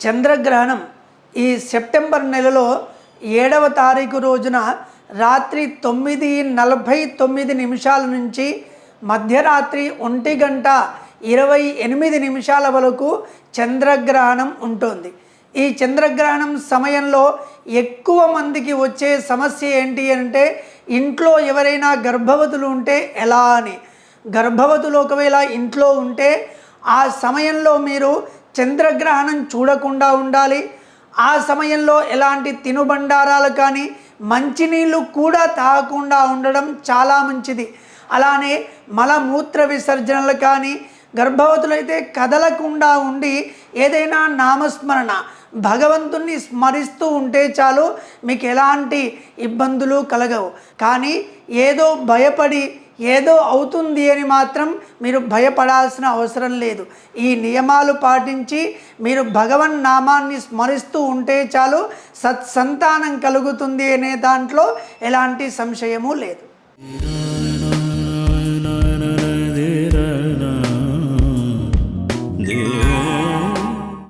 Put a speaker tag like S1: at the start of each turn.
S1: చంద్రగ్రహణం ఈ సెప్టెంబర్ నెలలో 7వ తారీఖు రోజున రాత్రి 9:49 నుంచి మధ్యరాత్రి 1:28 వరకు చంద్రగ్రహణం ఉంటుంది. ఈ చంద్రగ్రహణం సమయంలో ఎక్కువ మందికి వచ్చే సమస్య ఏంటి అంటే, ఇంట్లో ఎవరైనా గర్భవతులు ఉంటే ఎలా అని. గర్భవతులు ఒకవేళ ఇంట్లో ఉంటే ఆ సమయంలో మీరు చంద్రగ్రహణం చూడకుండా ఉండాలి. ఆ సమయంలో ఎలాంటి తినుబండారాలు కానీ మంచినీళ్ళు కూడా తాగకుండా ఉండడం చాలా మంచిది. అలానే మలమూత్ర విసర్జనలు కానీ, గర్భవతులైతే కదలకుండా ఉండి ఏదైనా నామస్మరణ భగవంతుణ్ణి స్మరిస్తూ ఉంటే చాలు, మీకు ఎలాంటి ఇబ్బందులు కలగవు. కానీ ఏదో భయపడి ఏదో అవుతుంది అని మాత్రం మీరు భయపడాల్సిన అవసరం లేదు. ఈ నియమాలు పాటించి మీరు భగవన్ నామాన్ని స్మరిస్తూ ఉంటే చాలు, సత్సంతానం కలుగుతుంది అనే దాంట్లో ఎలాంటి సంశయము లేదు.